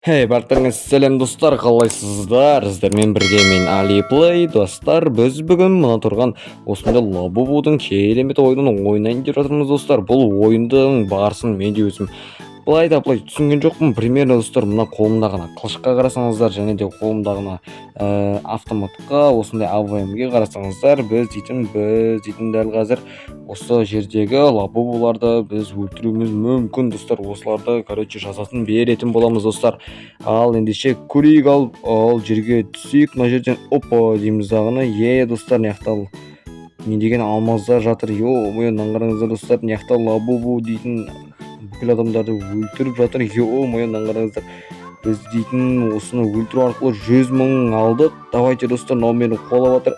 Барлықтарыңыз сәлем достар, қалайсыздар? Сіздермен бірге мен Алиплей. Достар, біз бүгін мына тұрған осындай Лабубудың керемет ойынын ойнайын деп жатырмыз достар. Бұл ойындың барысын мен де өзім былай да былай түсінген жоқпын. Примерно достар, мына қолымдағына қылышқа қарасаңыздар, және де қолымдағына автоматқа, осындай АВМ-ге қарасаңыздар, біз дейтін дәл қазір осы жердегі лабубуларды біз өлтіруіміз мүмкін достар. Осыларды жазасын беретін боламыз достар. Ал ендеше көрейік, ал жерге түсейік. Мына жерден опа дейміз дағыны. Достар, мынаяқта не деген алмаздар жатыр. Мойнынан қараңыздар достар, мынаяқта лабубу дейтін бүкіл адамдарды өлтіріп жатыр. Мойнынан қараңыздар. Біз дейтін осыны өлтіру арқылы 100 000 алдық. Давайте достар, мынау мені қуалап жатыр.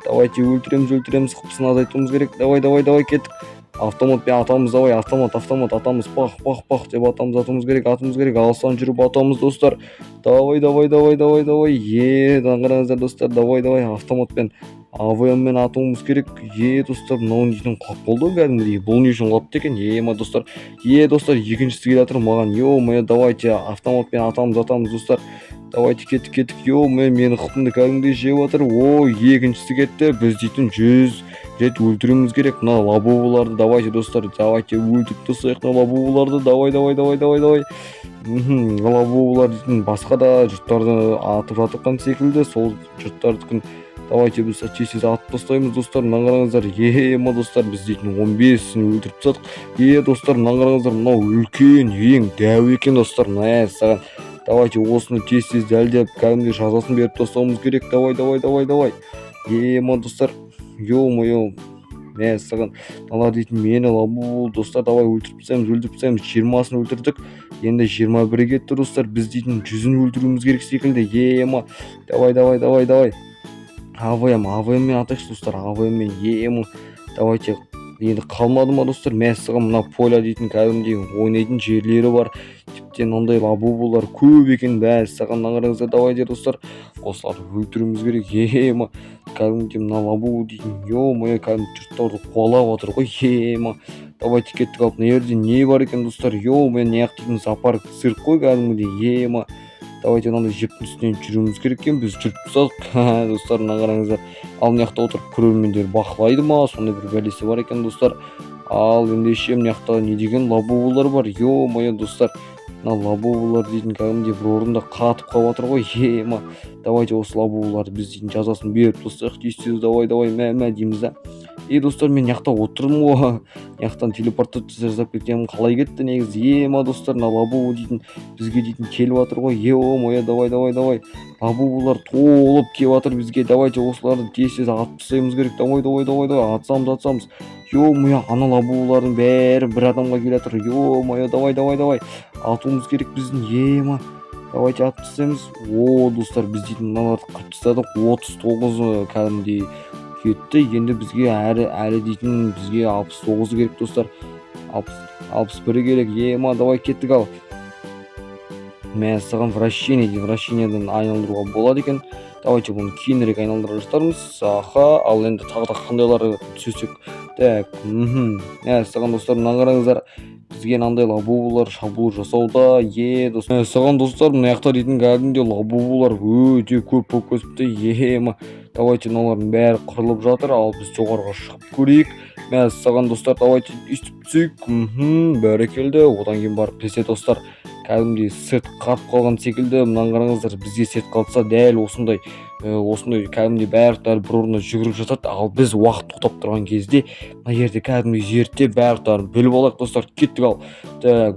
Давайте өлтіреміз, қыпысын азайтуымыз керек. Давай кеттік. Автоматпен атамыз, давай, автомат, атамыз, пах деп атамыз керек, алыстан жүріп атамыз достар. Давай. Қараңыздар достар, давай, автоматпен, АВМ-мен атуымыз керек. Достар, мынау дейтін қап болды кәдімгідей. Бұл не үшін қапты екен? Достар, екіншісі келе жатыр маған. Давайте автоматпен атамыз достар. Давайте кеттік. Мені қыпымды кәдімгідей жеп жатыр. Екіншісі кетті. Біз дейтін 100 рет өлтіруіміз керек. Мына лабубуларды давайте достар, өлтіріп тастайық мына лабубуларды. Давай. Лабубулар дейтін басқа да жұрттарды атып жатқан секілді. Сол жұрттардікін давайте біз тез атып тастаймыз достар. Мына қараңыздар, достар, біз дейтін 15-сін өлтіріп тастадық. Достар, мына қараңыздар, мынау үлкен, ең дәу екен достар. Мына саған давайте осыны тез дәлдеп кәдімгі жазасын беріп тастауымыз керек. Давай. Достар, саған алар дейтін мені лабу достар. Давай өлтіріп тастаймыз. 20-сын өлтірдік, енді 21 кетті достар. Біз дейтін 100-ін өлтіруіміз керек секілді. Давай. АВМ-мен атайықшы достар, АВМ-мен. Давайте, енді қалмады ма достар? Саған мына поля дейтін кәдімгідей ойнайтын жерлері бар. Тіптен ондай лабубулар көп екен. Саған мына қараңыздар, давайте достар, осыларды өлтіруіміз керек. Кәдімгідей мына лабу дейтін, кәдімгі жұрттарды қуалап отыр ғой. Давайте кеттік. Алып, мына жерде не бар екен достар? Неяқ дейтін зоопарк цирк қой кәдімгідей. Давайте мынандай жіптің үстінен жүруіміз керек екен. Біз жүріп тастадық достар, мына қараңыздар. Ал мынаяқта отырып көрермендер бақылайды ма? Сондай бір бәлесі бар екен достар. Ал ендеше мынаяқта не деген лабубулар бар? Достар, мына лабубулар дейтін кәдімгідей бір орында қатып қалып жатыр ғой. Давайте осы лабубуларды біз дейтін жазасын беріп тастайық. Тез. Давай, мә дейміз да. Достар, мен мынаяқта отырмын ғой. Мынаяқтан телепортация жасап кетемін. Қалай кетті негізі? Достар, мына лабубу дейтін бізге дейтін келіп жатыр ғой. Давай. Лабубулар толып келіп жатыр бізге. Давайте осыларды тез атып тастаймыз керек. Давай. Атсамыз. Ана лабубулардың бәрі бір адамға келе жатыр. Давай. Атуымыз керек біздің. Давайте атып тастаймыз. Достар, біз дейтін мыналарды қырып тастадық. 39 кәдімгідей кетті. Енді бізге әлі дейтін бізге 69 керек достар. 61 керек. Давай кеттік. Ал саған вращениеден айналдыруға болады екен. Давайте бұны кейінірек айналдыра жатармыз. Ал енді тағы қандайлары түсесек. Саған достар, мына қараңыздар, бізге мынандай лабубулар шабуыл жасауда. Достар, саған достар, мынаяқта дейтін кәдімгідей лабубулар өте көп болып кетіпті. Давайте мыналардың бәрі қырылып жатыр. Ал біз жоғарыға шығып көрейік. Саған достар, давайте үстіп түсейік. Бәрекелді. Одан кейін барып бізде достар кәдімгідей сет қатып қалған секілді. Мынаны қараңыздар, бізге сет қалса дәл осындай кәдімгідей бәрі бір орында жүгіріп жатады. Ал біз уақыт тоқтап тұрған кезде мына жерде кәдімгідей зерттеп барлықтарын біліп алайық достар. Кеттік. Ал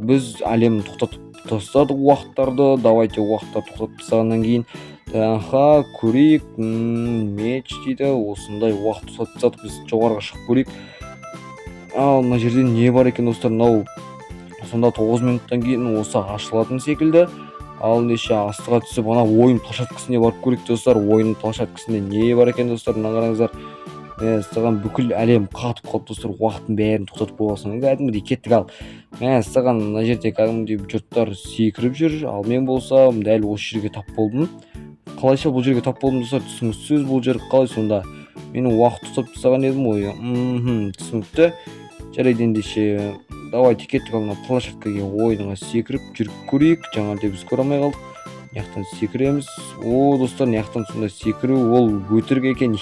біз әлемін тоқтатып тастадық уақыттарды. Давайте уақыттарды тоқтатып тастағаннан кейін көрейік. Меч дейді. Осындай уақыт тоқтатып тастадық. Біз жоғарыға шығып көрейік. Ал мына жерде не бар екен достар? Мынау сонда 9 минуттан кейін осы ашылатын секілді. Ал ендеше астыға түсіп ана ойын площадкасына барып көрейік достар. Ойын площадкасында не бар екен достар? Мына қараңыздар. Саған бүкіл әлем қатып қалып достар. Уақыттың бәрін тоқтатып қойғансың кәдімгідей. Кеттік. Ал саған мына жерде кәдімгідей жұрттар секіріп жүр. Ал мен болсам дәл осы жерге тап болдым. Қалайша бұл жерге тап болдым достар? Түсініксіз. Бұл жер қалай сонда? Мен уақыт тоқтап тастаған едім ғой. Түсінікті. Жарайды, ендеше давайте кеттік ал мына площадкаға ойынға секіріп жүріп көрейік. Жаңа біз көре алмай қалдық. Мынаяқтан секіреміз. Достар, мынаяқтан сонда секіру ол өтірік екен.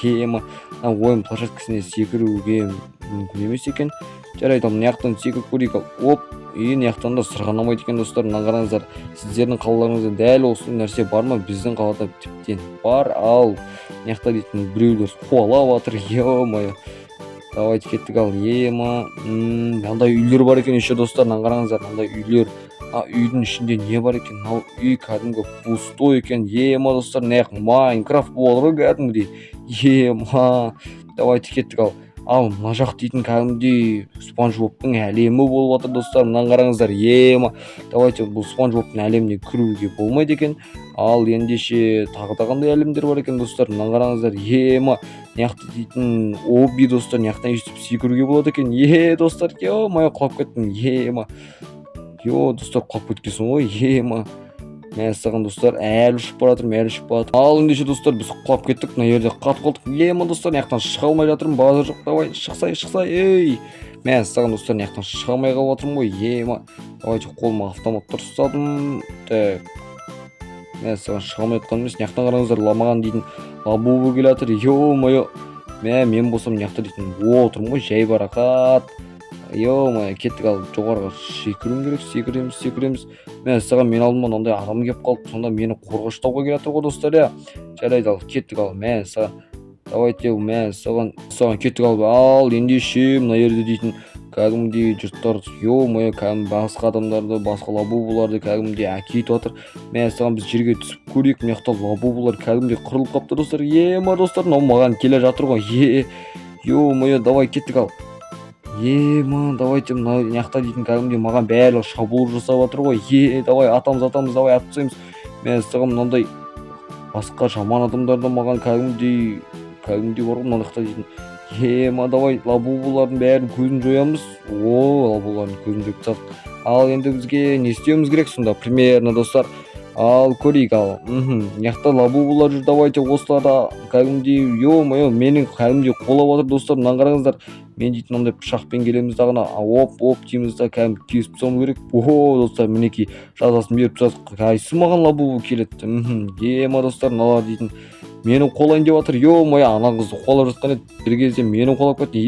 Ойын площадкасына секіруге мүмкін емес екен. Жарайды, мынаяқтан секіріп көрейік. Оп, мынаяқтан да сырғанамайды екен достар. Мына қараңыздар, сіздердің қалаларыңызда дәл осы нәрсе бар ма? Біздің қалада тіптен бар. Ал мынаяқта дейтін біреулер қуалап жатыр. Е-мое. Давайте кеттік ал. Мынандай үйлер бар екен еще достар. Мына қараңыздар, мынандай үйлер. Үйдің ішінде не бар екен? Мынау үй кәдімгі пустой екен. Достар, Майнкрафт болды ғой кәдімгідей. Давайте кеттік ал. Мына жақ дейтін кәдімгідей Спанж Бобтың әлемі болып жатыр достар. Мына қараңыздар. Давайте бұл Спанж Бобтың әлеміне кіруге болмайды екен. Ал ендеше тағы да қандай әлемдер бар екен достар. Мына қараңыздар. Мынақты дейтін обби достар. Мынаяқтан естіп секіруге болады екен. Достар, құлап кеттім. Достар, құлап кеткенсің ғой. Мәссаған достар, әлі ұшып баратыр. Ал ендеше достар, біз құлап кеттік. Мына жерде қатып қалдық. Достар, мынаяқтан шыға алмай жатырмын. Базар жоқ. Давай, шықсай. Мәссаған достар, мынаяқтан шыға алмай қалып жатырмын ғой. Давайте қолыма автоматтар ұстадым. Так. Мәссаған шыға алмай жатқан емес. Мынаяқтан қараңыздар, маған дейтін лабубу келе жатыр. Мен болсам мынаяқта дейтін отырмын ғой, жай барақат. Кеттік ал, жоғарға секіруім керек. Секіреміз. Саған мен алдыма мынандай адам келіп қалды. Сонда мені қорғаштауға келе жатыр ғой достар. Жарайды ал, кеттік ал. Саған давайте саған кеттік ал. Ендеше мына жерде дейтін кәдімгідей жұрттар кәдімгі басқа адамдарды, басқа лабубуларды кәдімгідей әкетіп жатыр. Саған біз жерге түсіп көрейік. Мынаяқта лабубулар кәдімгідей қырылып қалыпты достар. Достар, мынау маған келе жатыр ғой. Давай кеттік ал. Давайте мынаяқта дейтін кәдімгідей маған бәрі шабуыл жасап жатыр ғой. Давай атамыз, давай атып тастаймыз. Саған мынандай басқа жаман адамдардан маған кәдімгідей бар ғой мынаяқта дейтін. Давай лабубулардың бәрін көзін жоямыз. Лабубулардың көзін жойып тастадық. Ал енді бізге не істеуіміз керек сонда? Примерно достар. Ал көрейік ал. Мынаяқта лабубулар жүр. Давайте осыларда кәдімгідей менің кәдімгідей қолап жатыр достар. Мына қараңыздар. Мен дейтін мынандай пышақпен келеміз дағына. Оп дейміз да кәдімгі кесіп тастауымыз керек. Достар, мінекей жазасын беріп тастадық. Қайсы маған лабубу келеді? Достар, мыналар дейтін мені қолайын деп жатыр. Ана қызды қолап жатқан еді. Bir кезде мені қолап кетті.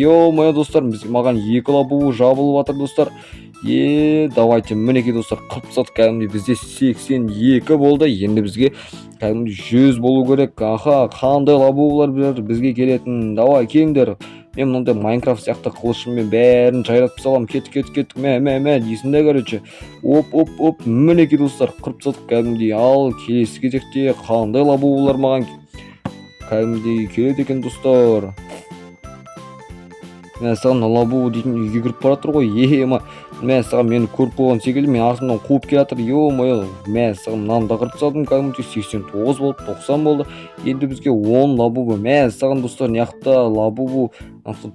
Достар, маған екі лабубу жабылып жатыр достар. Давайте мінекей достар, қырып тастадық. Кәдімгідей бізде 82 болды. Енді бізге кәдімгідей 100 болу керек. Қандай лабубулар бізге келетін? Давай келіңдер. Мен мынандай Майнкрафт сияқты қылышыммен бәрін жайратып салам. Кеттік. Дейсің де, короче. Оп. Мінекей достар, қырып тастадық кәдімгідей. Ал келесі кезекте қандай лабубулар маған кәдімгідей келеді екен достар. Саған лабубу дейтін үйге кіріп бара жатыр ғой. Саған мені көріп қойған секілді, мен артымнан қуып келе жатыр. Саған мынаны да қырып тастадым. Кәдімгідей 89 болды, 90 болды. Енді бізге 10 лабубу. Саған достар, мынаяқта лабубу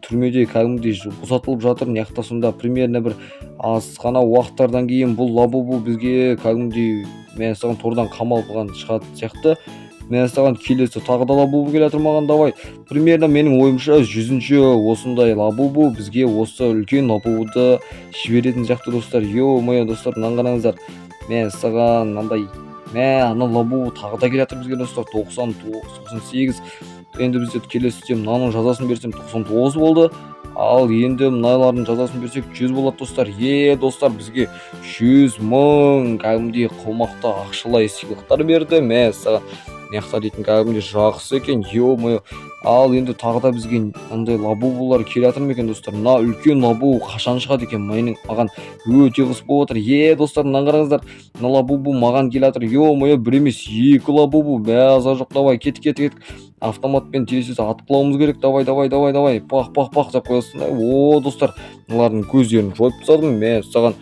түрмеде кәдімгідей босатылып жатыр. Мынаяқта сонда примерно бір азғана уақыттардан кейін бұл лабубу бізге кәдімгідей саған тордан қамалған шығатын сияқты. Саған келесі тағы да лабубу келе жатыр маған. Давай. Примерно менің ойымша 100-ші осындай лабубу бізге осы үлкен лабубуды жіберетін сияқты достар. Достар, мынаны қараңыздар. Саған мынандай ана лабубу тағы да келе жатыр бізге достар. 98. Енді бізде келесі мынаның жазасын берсем 99 болды. Ал енді мыналардың жазасын берсек 100 болады достар. Достар, бізге 100 мың кәдімгідей қомақты ақшалай сыйлықтар берді. Саған мынаяқта дейтін кәдімгідей жақсы екен. Ал енді тағы да бізге андай лабубулар келе жатыр ма екен достар? Мына үлкен лабубу қашан шығады екен? Маған өте қыс болып жатыр. Достар, мынаны қараңыздар. Мына лабубу маған келе жатыр. Бір емес, екі лабубу. Бәза жоқ. Давай, кеттік. Автоматпен телесіз атқылауымыз керек. Давай. Пақ деп қоясың. Достар, мыналардың көздерін жойып тастадым. Саған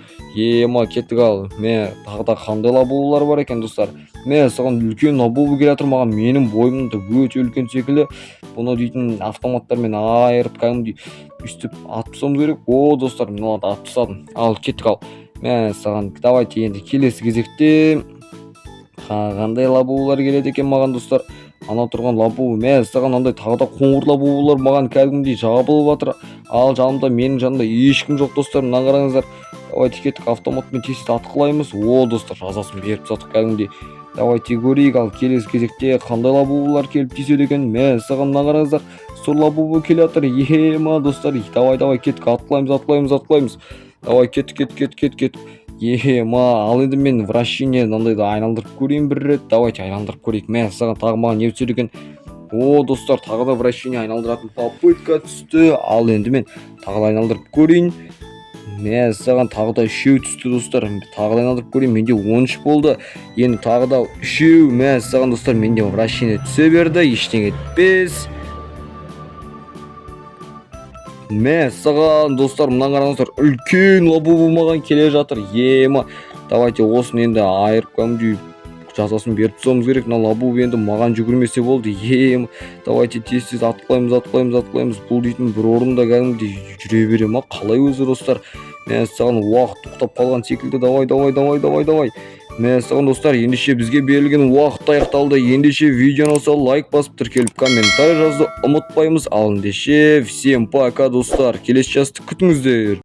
кеттік ал. Тағы да қандай лабубулар бар екен достар? Саған үлкен лабубу келе жатыр маған. Менің бойымда өте үлкен секілді. Бұны дейтін автоматтармен айырып кәдімгідей үстіп атып тастауымыз керек. Достар, мыналарды атып тастадым. Ал кеттік ал. Саған давайте енді келесі кезекте қандай лабубулар келеді екен маған достар? ана тұрған лабубу мәссаған андай тағы да қоңыр лабубулар маған кәдімгідей жабылып жатыр. Ал жанымда менің жанымда ешкім жоқ достар. Мына қараңыздар. Давайте кеттік автоматпен тез атқылаймыз. О достар, жазасын беріп тастадық кәдімгідей. Давайте көрейік, ал келесі кезекте қандай лабубулар келіп тиіседі екен. Мәссаған мына қараңыздар. Сұр лабубу келе жатыр. Ема достар, давай кеттік, атқылаймыз. Давай кеттік. Ема, ал енді мен вращение мынандайды айналдырып көрейін бір рет. Давайте айналдырып көрейік. Мәссаған тағы маған не түседі екен. О достар, тағы да вращение айналдыратын попытка түсті. Ал енді мен тағы да айналдырып көрейін. Мәссаған тағы да 3 түсті достар. Тағы да айналдырып көрейін. Менде 13 болды. Енді тағы да 3. Мәссаған достар, менде вращение түсе берді. Ештеңе етпес. Мәссаған достар, мына қараңыздар, үлкен лабубу маған келе жатыр. Ема, давайте осыны енді айырып кәдімгідей жазасын беріп тастауымыз керек. Мына лабубу енді маған жүгірмесе болды. Ема, давайте тез атқылаймыз. Бұл дейтін бір орында кәдімгідей жүре бере ма? Қалай өзі достар? Мәссаған уақыт тоқтап қалған секілді. Давай. Мәссаған достар, ендеше бізге берілген уақыт аяқталды. Ендеше видеоны болса лайк басып тіркеліп комментарий жазуды ұмытпаймыз. Ал ендеше всем пока достар. Келесі жасты күтіңіздер.